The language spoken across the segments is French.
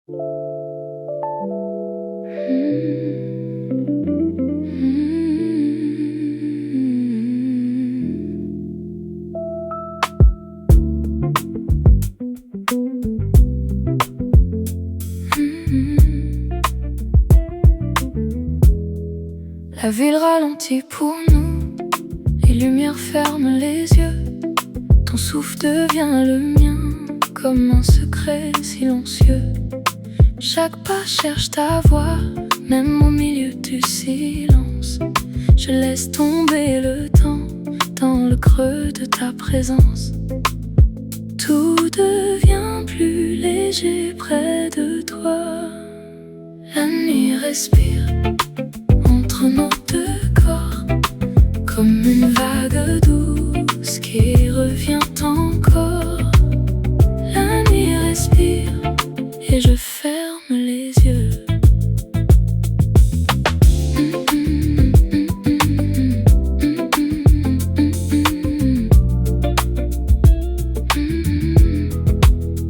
La ville ralentit pour nous, les lumières ferment les yeux. Ton souffle devient le mien, comme un secret silencieux. Chaque pas cherche ta voix, même au milieu du silence. Je laisse tomber le temps dans le creux de ta présence. Tout devient plus léger près de toi. La nuit respire entre nos deux corps, comme une vague douce qui revient encore. La nuit respire et je ferme les yeux.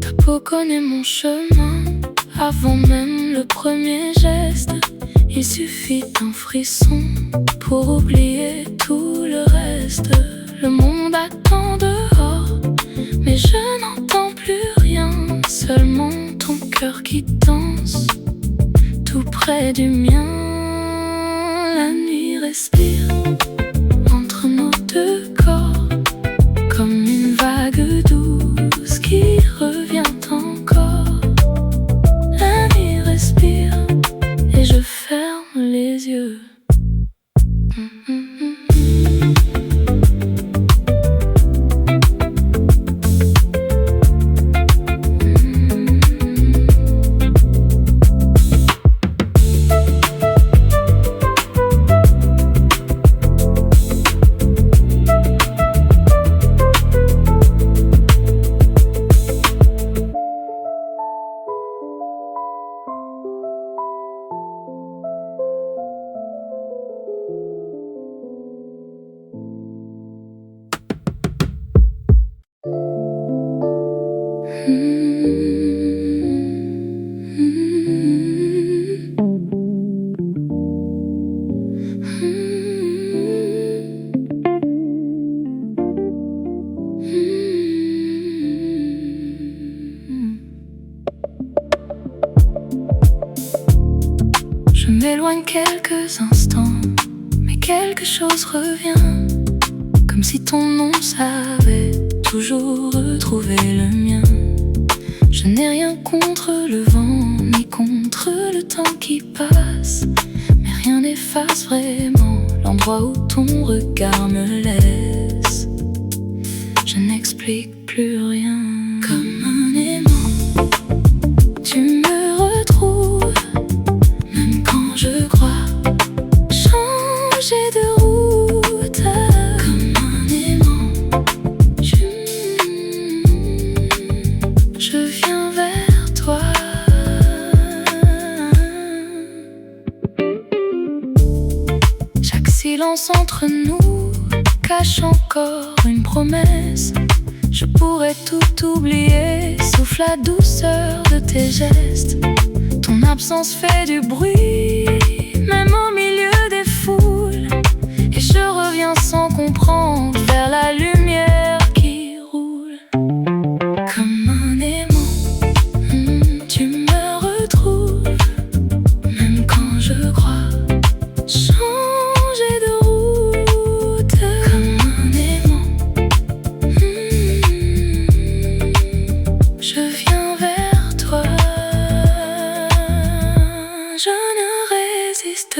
Ta peau connaît mon chemin avant même le premier geste. Il suffit d'un frisson pour oublier tout le reste. Le monde attend dehors, mais je n'entends plus rien. Seulement ton cœur qui danse tout près du mien. La nuit respire entre nos deux corps, comme une vague douce qui revient encore. La nuit respire et je ferme les yeux. Je m'éloigne quelques instants, mais quelque chose revient, comme si ton nom savait toujours retrouver le mien. Je n'ai rien contre le vent, ni contre le temps qui passe, mais rien n'efface vraiment l'endroit où ton regard me laisse. Je n'explique plus rien. Comme un aimant, tu me retrouves, même quand je crois changer de route. Comme un aimant, je viens vers toi. Chaque silence entre nous cache encore une promesse. Je pourrais tout oublier, sauf la douceur de tes gestes. Ton absence fait du bruit, même au milieu des foules. Et je reviens sans comprendre vers la lumière qui roule. Comme un aimant, tu me retrouves, même quand je crois changer de route. Comme un aimant, je viens vers toi. Je ne résiste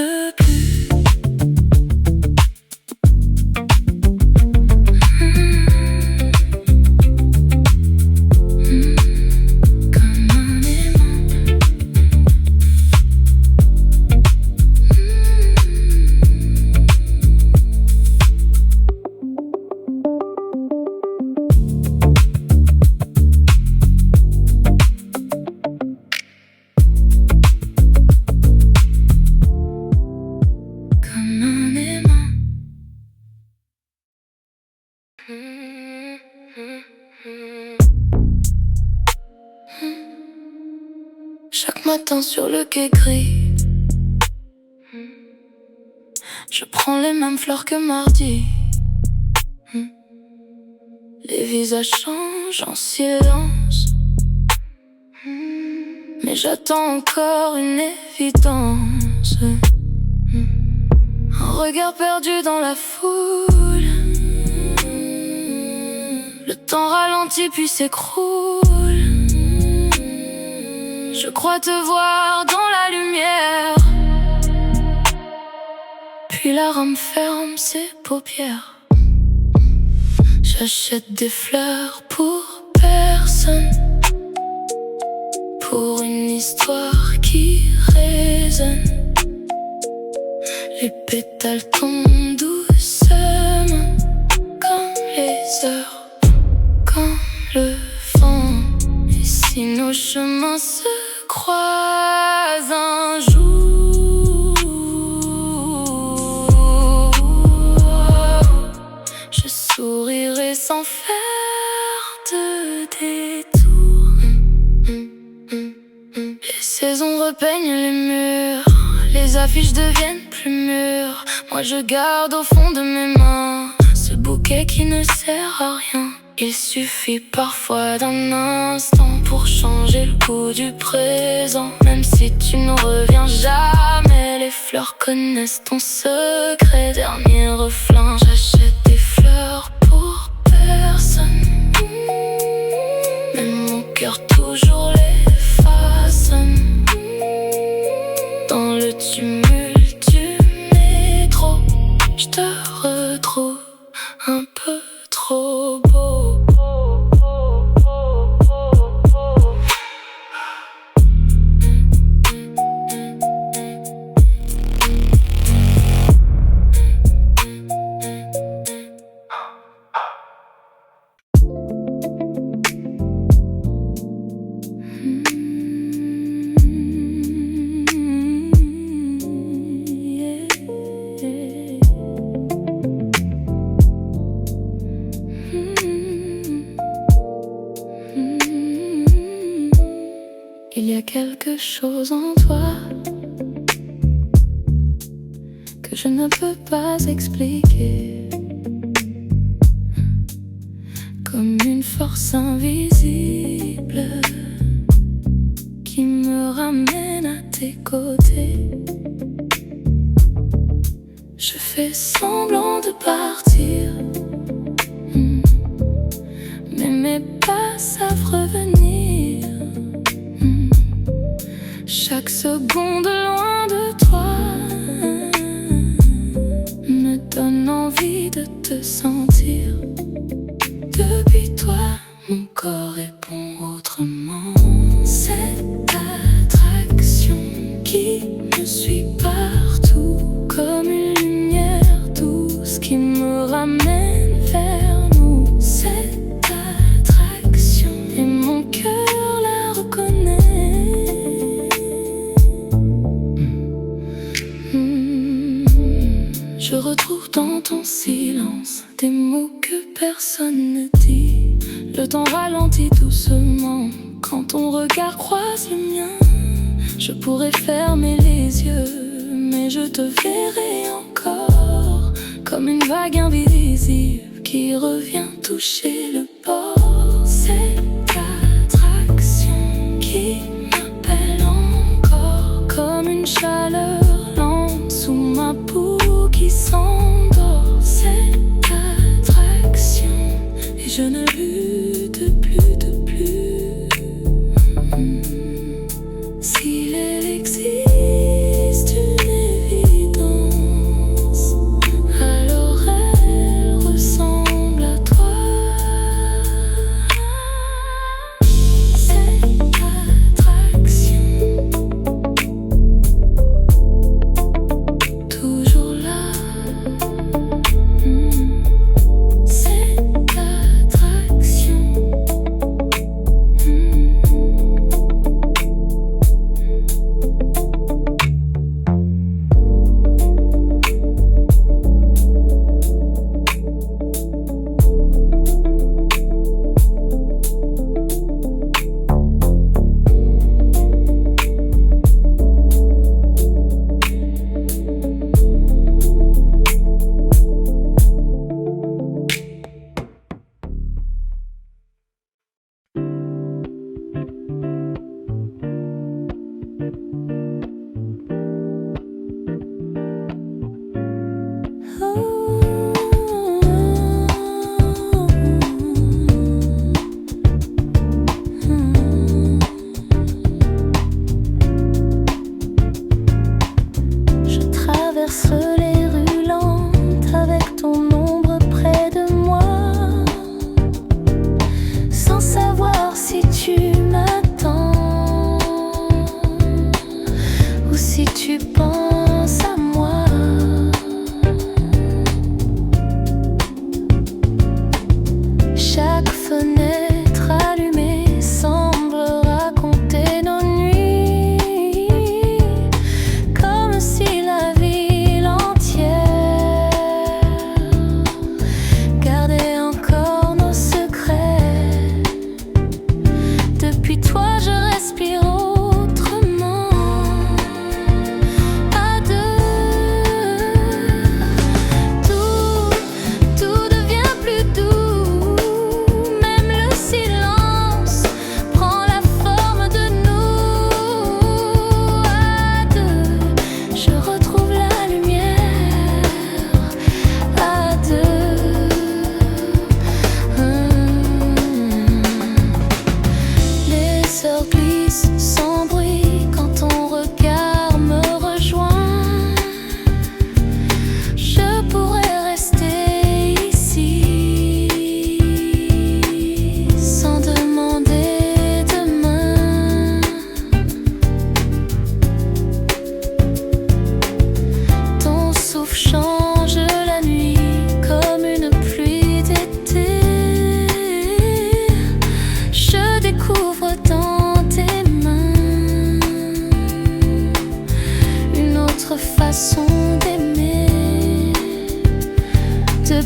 Chaque matin sur le quai gris, je prends les mêmes fleurs que mardi. Les visages changent en silence, mais j'attends encore une évidence. Un regard perdu dans la foule. Le temps ralentit puis s'écroule. Je crois te voir dans la lumière. Puis la rame ferme ses paupières. J'achète des fleurs pour personne, pour une histoire qui résonne. Les pétales tombent doucement, comme les heures, comme le vent. Et si nos chemins se croisent un jour, je sourirai sans faire de détour. Les saisons repeignent les murs, les affiches deviennent plus mûres. Moi je garde au fond de mes mains ce bouquet qui ne sert à rien. Il suffit parfois d'un instant pour changer le goût du présent. Même si tu ne reviens jamais, les fleurs connaissent ton secret. Dernier refrain, j'achète des fleurs pour personne, mais mon cœur toujours les façonne. Dans le tumulte du métro, je te retrouve un peu trop beau. Il y a quelque chose en toi que je ne peux pas expliquer, comme une force invisible qui me ramène à tes côtés. Je fais semblant de partir, mais mes pas savent revenir. Chaque seconde loin de toi me donne envie de te sentir. Depuis toi, mon corps répond autrement. Cette attraction qui me suit partout, comme une lumière douce qui me ramène vers nous. Cette attraction, et mon cœur la reconnaît. Je retrouve dans ton silence des mots que personne ne dit. Le temps ralentit doucement quand ton regard croise le mien. Je pourrais fermer les yeux, mais je te verrai encore, comme une vague invisible qui revient toucher le bord. Cette attraction qui m'appelle encore, comme une chaleur lente sous ma peau qui s'endort. Cette attraction, et je ne lutte plus de plus. S'il existe une évidence, alors elle ressemble à toi. Cette attraction, toujours là. Cette attraction.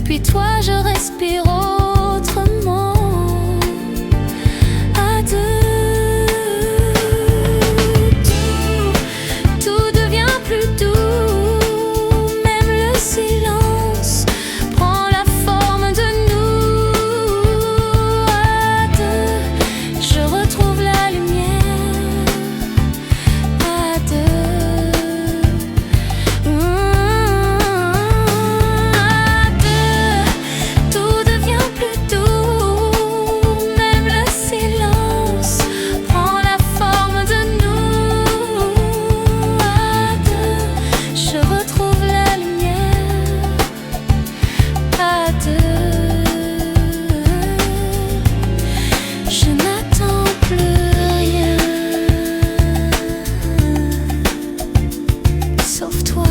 Depuis toi je respire autrement. À deux, tout devient plus doux. Même le silence prend la forme de nous. À deux, je retrouve la lumière. À deux, à deux, tout devient plus doux. Même le silence prend la forme de nous. À deux, je retrouve la lumière. À deux, je n'attends plus rien sauf toi.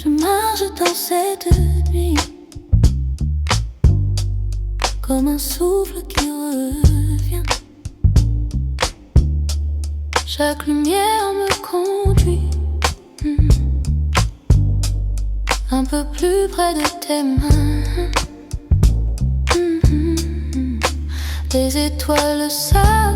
Je marche dans cette nuit comme un souffle qui revient. Chaque lumière me conduit un peu plus près de tes mains. Les étoiles savent